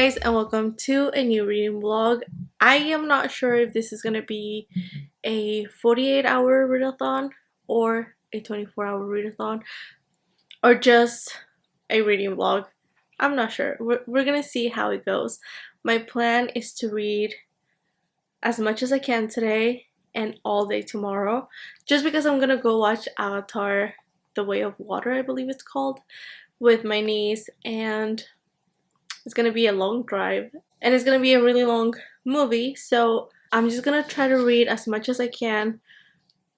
guys, and welcome to a new reading vlog. I am not sure if this is gonna be a 48-hour readathon or a 24-hour readathon or just a reading vlog. I'm not sure. We're gonna see how it goes. My plan is to read as much as I can today and all day tomorrow, just because I'm gonna go watch Avatar: The Way of Water, I believe it's called, with my niece, and it's gonna be a long drive and it's gonna be a really long movie, so I'm just gonna try to read as much as I can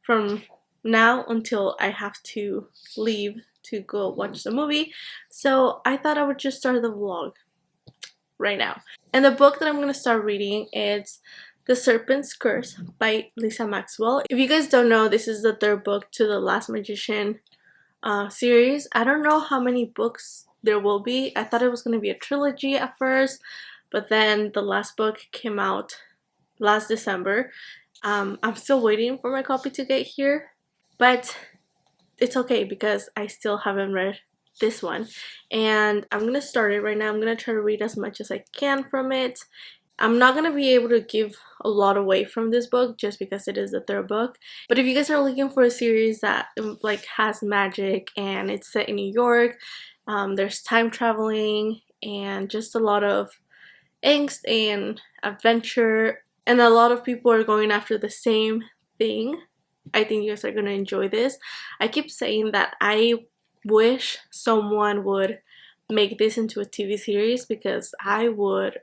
from now until I have to leave to go watch the movie. So I thought I would just start the vlog right now. And the book that I'm gonna start reading is The Serpent's Curse by Lisa Maxwell. If you guys don't know, this is the third book to the Last Magician series. I don't know how many books there will be. I thought it was going to be a trilogy at first, but then the last book came out last December. I'm still waiting for my copy to get here, but it's okay because I still haven't read this one, and I'm gonna start it right now. I'm gonna try to read as much as I can from it. I'm not gonna be able to give a lot away from this book just because it is the third book. But if you guys are looking for a series that like has magic and it's set in New York, there's time traveling and just a lot of angst and adventure, and a lot of people are going after the same thing, I think you guys are gonna enjoy this. I keep saying that I wish someone would make this into a TV series because I would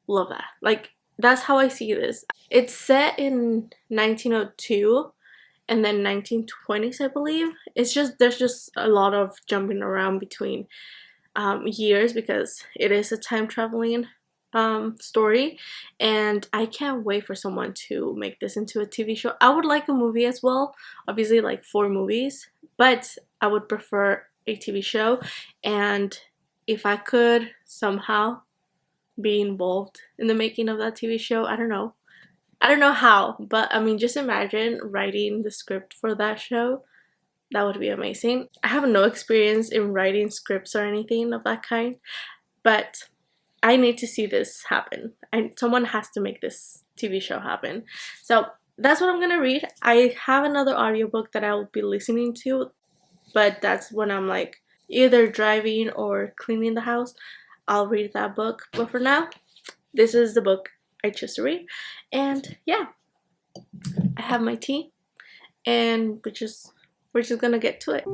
love that. Like, that's how I see this. It's set in 1902 and then 1920s, I believe. It's just, there's just a lot of jumping around between years because it is a time traveling story, and I can't wait for someone to make this into a TV show. I would like a movie as well, obviously, like 4 movies, but I would prefer a TV show. And if I could somehow be involved in the making of that TV show, I don't know how, but I mean, just imagine writing the script for that show. That would be amazing. I have no experience in writing scripts or anything of that kind, but I need to see this happen, and someone has to make this TV show happen. So that's what I'm gonna read. I have another audiobook that I will be listening to, but that's when I'm like either driving or cleaning the house. I'll read that book, but for now, this is the book I chose to read. And yeah, I have my tea, and we're just gonna get to it.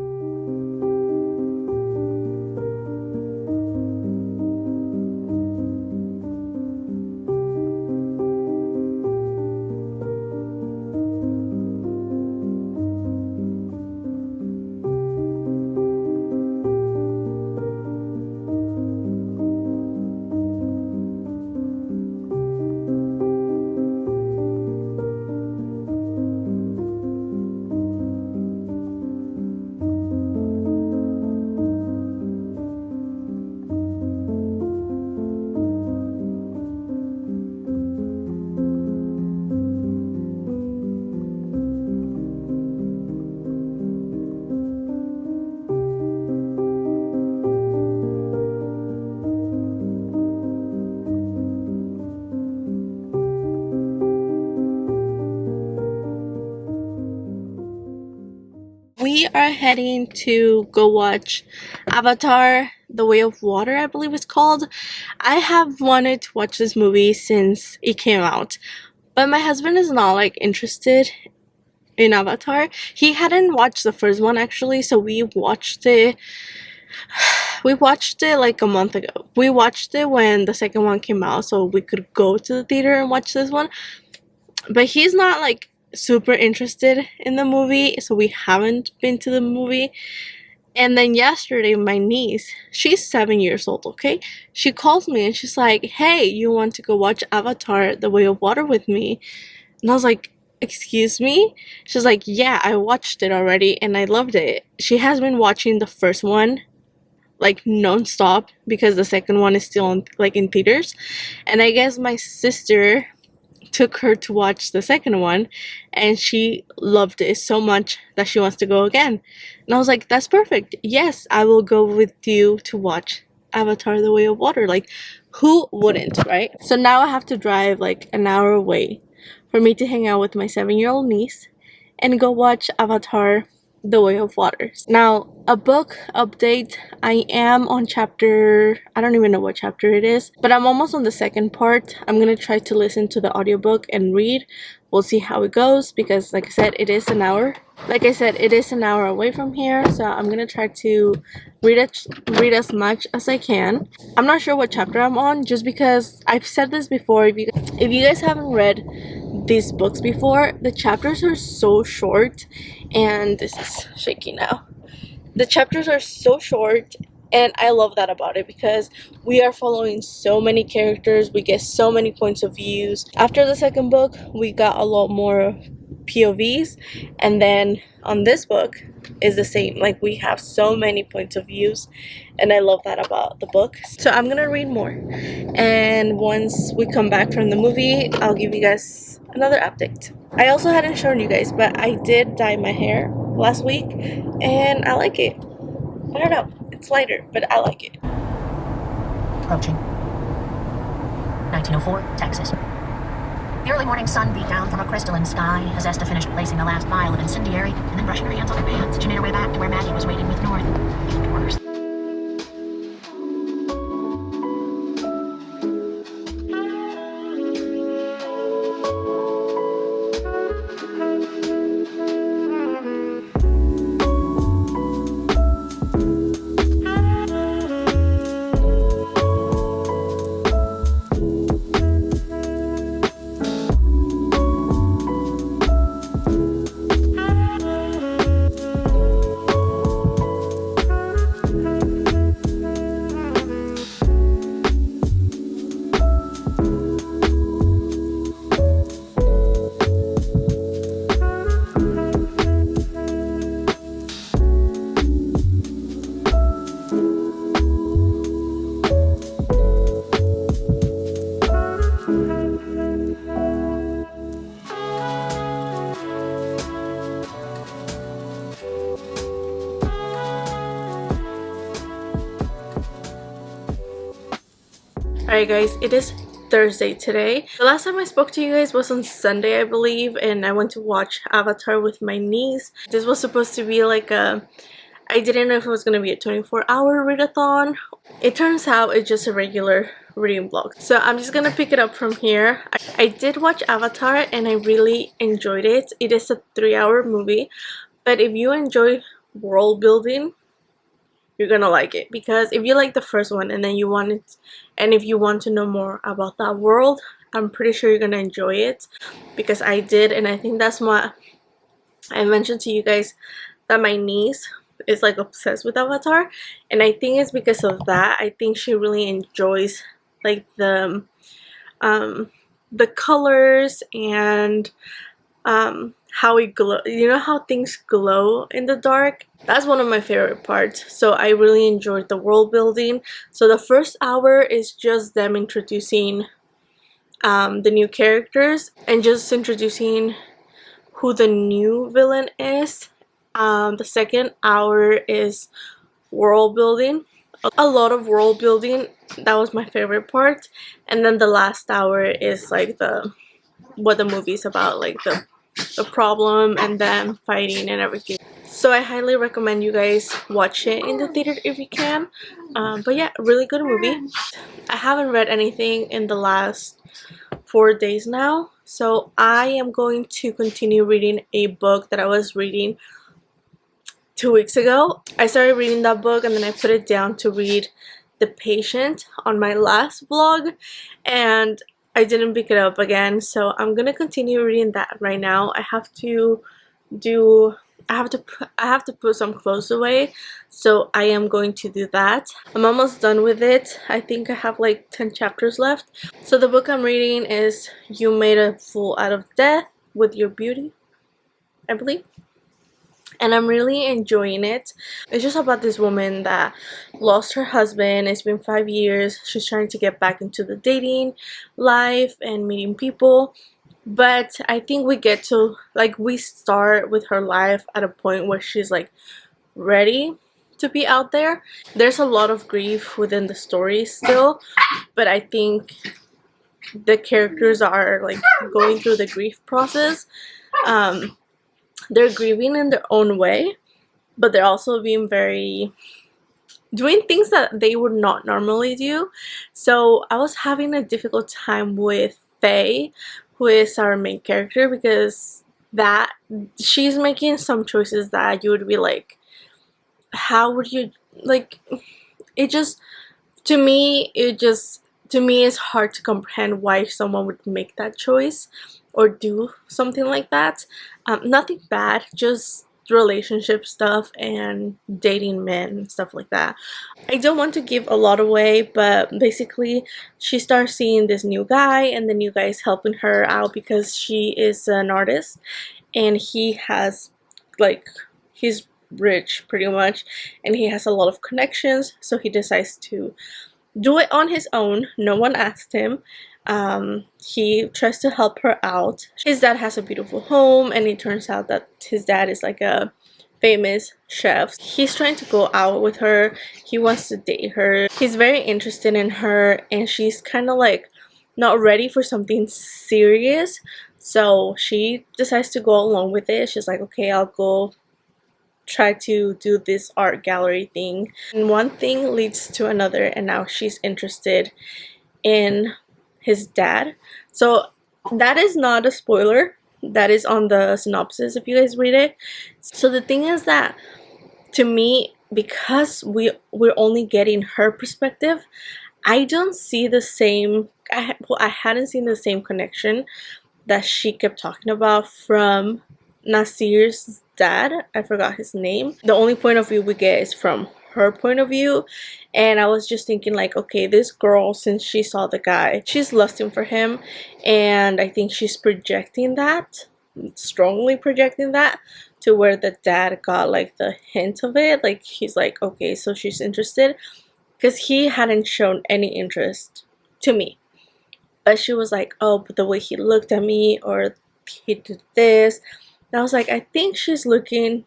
We are heading to go watch Avatar: The Way of Water, I believe it's called. I have wanted to watch this movie since it came out, but my husband is not like interested in Avatar. He hadn't watched the first one actually, so we watched it like a month ago. We watched it when the second one came out so we could go to the theater and watch this one. But he's not like super interested in the movie, so we haven't been to the movie. And then yesterday, my niece, she's 7 years old, okay? She calls me and she's like, "Hey, you want to go watch Avatar: The Way of Water with me?" And I was like, "Excuse me?" She's like, "Yeah, I watched it already and I loved it." She has been watching the first one like non-stop because the second one is still in theaters. And I guess my sister took her to watch the second one and she loved it so much that she wants to go again. And I was like, that's perfect. Yes, I will go with you to watch Avatar: The Way of Water. Like, who wouldn't, right? So now I have to drive like an hour away for me to hang out with my 7-year-old niece and go watch Avatar: The Way of Water. Now, a book update. I am on chapter, I don't even know what chapter it is, but I'm almost on the second part. I'm gonna try to listen to the audiobook and read. We'll see how it goes, because like I said, it is an hour. Like I said, it is an hour away from here, so I'm gonna try to read as much as I can. I'm not sure what chapter I'm on, just because I've said this before. If you guys haven't read these books before, the chapters are so short, and this is shaky now. The chapters are so short, and I love that about it, because we are following so many characters, we get so many points of views. After the second book, we got a lot more POVs, and then on this book is the same. Like, we have so many points of views, and I love that about the book. So I'm gonna read more, and once we come back from the movie, I'll give you guys another update. I also hadn't shown you guys, but I did dye my hair last week, and I like it. I don't know, it's lighter, but I like it. Approaching 1904, Texas. The early morning sun beat down from a crystalline sky as Esta finished placing the last vial of incendiary and then brushing her hands on her pants. She made her way back to where Maggie was waiting with North. Even worse. Alright guys, it is Thursday today. The last time I spoke to you guys was on Sunday, I believe, and I went to watch Avatar with my niece. This was supposed to be like I didn't know if it was going to be a 24-hour readathon. It turns out it's just a regular reading vlog. So I'm just going to pick it up from here. I did watch Avatar and I really enjoyed it. It is a 3-hour movie, but if you enjoy world building, you're gonna like it, because if you like the first one and then you want it, and if you want to know more about that world, I'm pretty sure you're gonna enjoy it, because I did. And I think that's what I mentioned to you guys, that my niece is like obsessed with Avatar, and I think it's because of that. I think she really enjoys like the colors and how it glow, you know how things glow in the dark. That's one of my favorite parts. So I really enjoyed the world building. So the first hour is just them introducing the new characters and just introducing who the new villain is. The second hour is world building, a lot of world building. That was my favorite part. And then the last hour is like what the movie's about, like the problem and them fighting and everything. So I highly recommend you guys watch it in the theater if you can. But yeah, really good movie. I haven't read anything in the last 4 days now, so I am going to continue reading a book that I was reading 2 weeks ago. I started reading that book and then I put it down to read The Patient on my last vlog, and I didn't pick it up again, so I'm gonna continue reading that right now. I have to put some clothes away, so I am going to do that. I'm almost done with it. I think I have like 10 chapters left. So the book I'm reading is You Made a Fool Out of Death with Your Beauty, I believe. And I'm really enjoying it. It's just about this woman that lost her husband. It's been 5 years. She's trying to get back into the dating life and meeting people. But I think we start with her life at a point where she's like ready to be out there. There's a lot of grief within the story still, but I think the characters are like going through the grief process. They're grieving in their own way, but they're also being doing things that they would not normally do. So I was having a difficult time with Faye, who is our main character, because that she's making some choices that you would be like, how would you, like, it just, to me it's hard to comprehend why someone would make that choice or do something like that. Nothing bad, just relationship stuff and dating men and stuff like that. I don't want to give a lot away, but basically she starts seeing this new guy, and the new guy is helping her out because she is an artist, and he has, like, he's rich pretty much, and he has a lot of connections, so he decides to do it on his own. No one asked him. He tries to help her out. His dad has a beautiful home, and it turns out that his dad is like a famous chef. He's trying to go out with her. He wants to date her. He's very interested in her, and she's kind of like not ready for something serious, so she decides to go along with it. She's like, okay, I'll go try to do this art gallery thing, and one thing leads to another, and now she's interested in his dad. So that is not a spoiler, that is on the synopsis if you guys read it. So the thing is that, to me, because we're only getting her perspective, I don't see the same, I hadn't seen the same connection that she kept talking about from Nasir's dad. I forgot his name. The only point of view we get is from her point of view, and I was just thinking like, okay, this girl, since she saw the guy, she's lusting for him, and I think she's projecting that, strongly projecting that, to where the dad got like the hint of it. Like, he's like, okay, so she's interested, because he hadn't shown any interest to me, but she was like, oh, but the way he looked at me, or he did this. And I was like, I think she was looking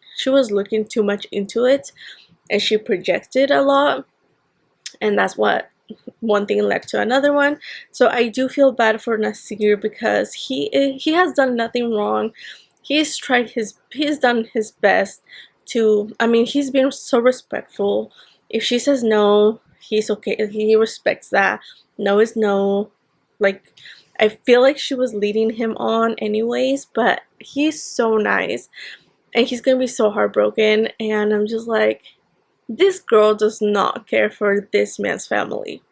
too much into it, and she projected a lot, and that's what one thing led to another one. So I do feel bad for Nasir, because he has done nothing wrong. He's done his best to, I mean, he's been so respectful. If she says no, he's okay, he respects that. No is no. Like, I feel like she was leading him on anyways, but he's so nice, and he's gonna be so heartbroken, and I'm just like, this girl does not care for this man's family.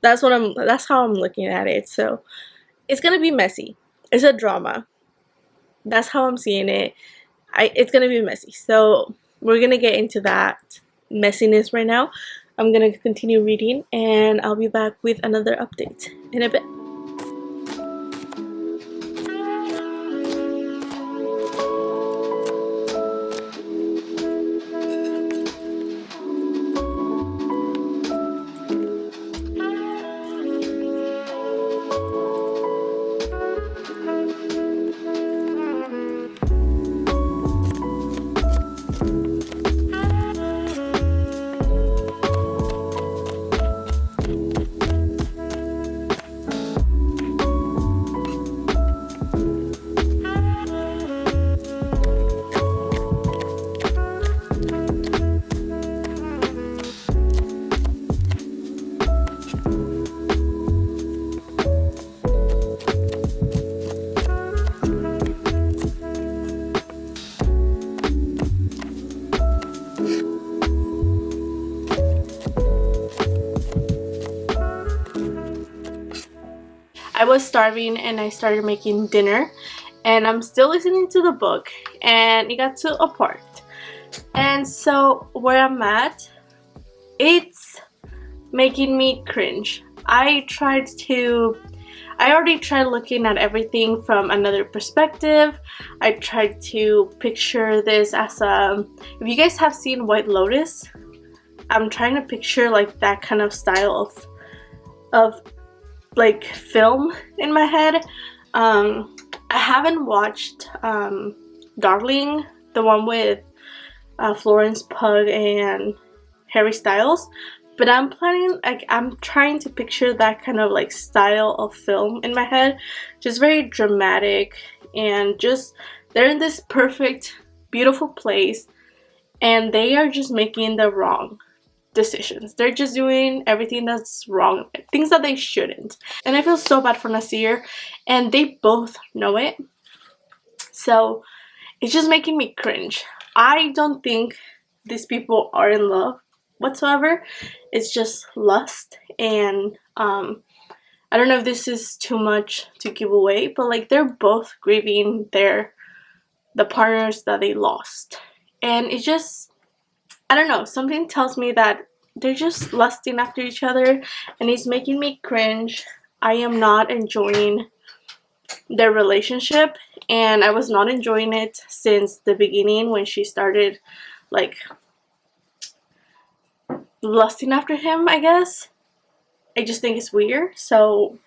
That's how I'm looking at it. So it's gonna be messy. It's a drama. That's how I'm seeing it. It's gonna be messy. So we're gonna get into that messiness right now. I'm gonna continue reading, and I'll be back with another update in a bit. I was starving, and I started making dinner, and I'm still listening to the book, and it got to a part. And so where I'm at, it's making me cringe. I already tried looking at everything from another perspective. I tried to picture this as if you guys have seen White Lotus, I'm trying to picture like that kind of style of like film in my head. I haven't watched Darling, the one with Florence Pugh and Harry Styles. But I'm trying to picture that kind of like style of film in my head. Just very dramatic, and just they're in this perfect, beautiful place, and they are just making the wrong decisions. They're just doing everything that's wrong, things that they shouldn't. And I feel so bad for Nasir, and they both know it. So it's just making me cringe. I don't think these people are in love whatsoever. It's just lust, and I don't know if this is too much to give away, but like they're both grieving the partners that they lost. And it just, I don't know, something tells me that they're just lusting after each other, and it's making me cringe. I am not enjoying their relationship, and I was not enjoying it since the beginning when she started like lusting after him, I guess. I just think it's weird. So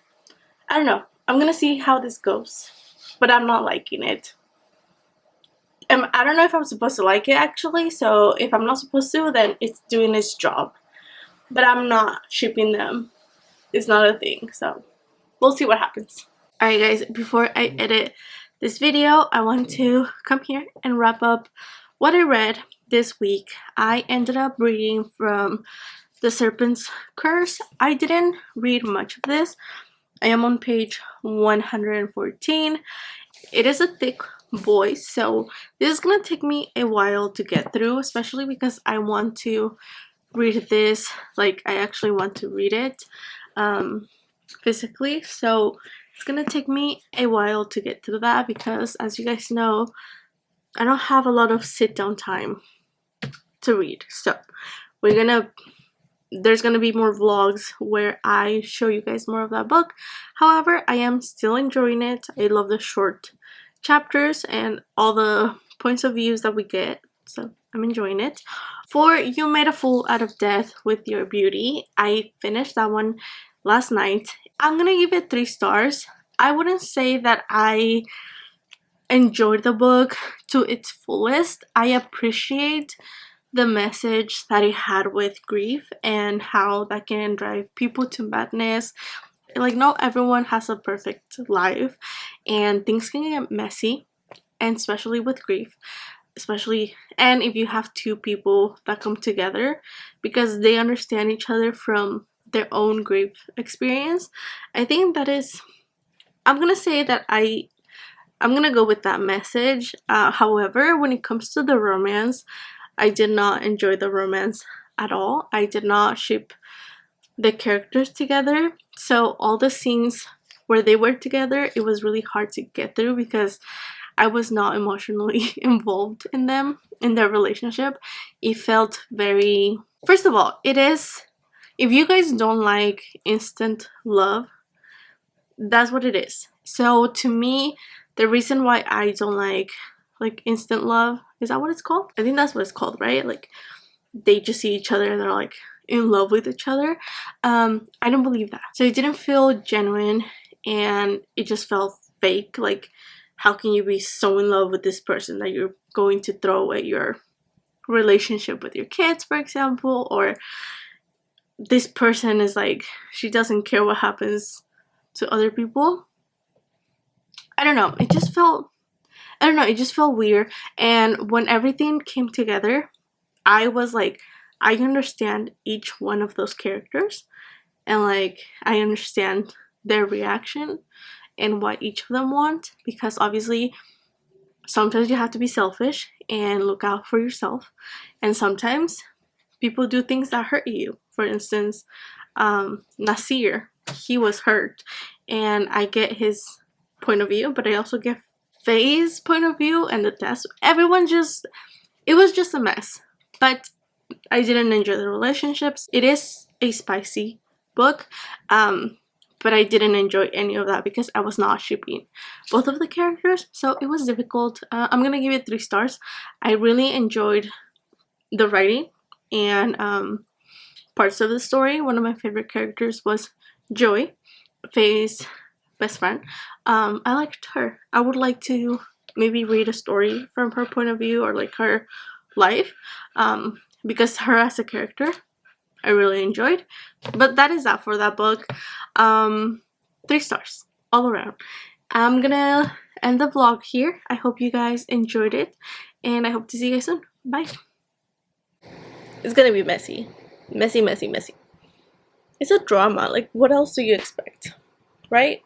I don't know, I'm gonna see how this goes, but I'm not liking it. I don't know if I'm supposed to like it actually, so if I'm not supposed to, then it's doing its job. But I'm not shipping them. It's not a thing, so we'll see what happens. Alright guys, before I edit this video, I want to come here and wrap up what I read this week. I ended up reading from The Serpent's Curse. I didn't read much of this. I am on page 114. It is a thick boy, so this is gonna take me a while to get through, especially because I want to read this, like I actually want to read it physically. So it's gonna take me a while to get through that because, as you guys know, I don't have a lot of sit down time to read. So there's gonna be more vlogs where I show you guys more of that book. However, I am still enjoying it. I love the short chapters and all the points of views that we get, so I'm enjoying it. For You Made a Fool Out of Death with Your Beauty, I finished that one last night. I'm gonna give it 3 stars. I wouldn't say that I enjoyed the book to its fullest. I appreciate the message that it had with grief and how that can drive people to madness. Like, not everyone has a perfect life, and things can get messy, and especially with grief, and if you have 2 people that come together because they understand each other from their own grief experience. I think that is, I'm gonna say that I'm gonna go with that message. However, when it comes to the romance, I did not enjoy the romance at all. I did not ship the characters together, so all the scenes where they were together, it was really hard to get through because I was not emotionally involved in them, in their relationship. It felt very, first of all, it is, if you guys don't like instant love, that's what it is. So to me, the reason why I don't like instant love, is that what it's called? I think that's what it's called, right? Like they just see each other and they're like in love with each other. I don't believe that. So it didn't feel genuine, and it just felt fake. Like, how can you be so in love with this person that you're going to throw away your relationship with your kids, for example? Or this person is like, she doesn't care what happens to other people. I don't know. It just felt weird. And when everything came together, I was like, I understand each one of those characters, and like I understand their reaction and what each of them want, because obviously sometimes you have to be selfish and look out for yourself, and sometimes people do things that hurt you. For instance, Nasir, he was hurt, and I get his point of view, but I also get Faye's point of view, and the test. It was just a mess. But I didn't enjoy the relationships. It is a spicy book, but I didn't enjoy any of that because I was not shipping both of the characters, so it was difficult. I'm gonna give it 3 stars. I really enjoyed the writing and parts of the story. One of my favorite characters was Joy, Faye's best friend. I liked her. I would like to maybe read a story from her point of view, or like her life, because her as a character I really enjoyed. But that is that for that book. 3 stars all around. I'm gonna end the vlog here. I hope you guys enjoyed it, and I hope to see you guys soon. Bye. It's gonna be messy. Messy, messy, messy. It's a drama. Like, what else do you expect? Right?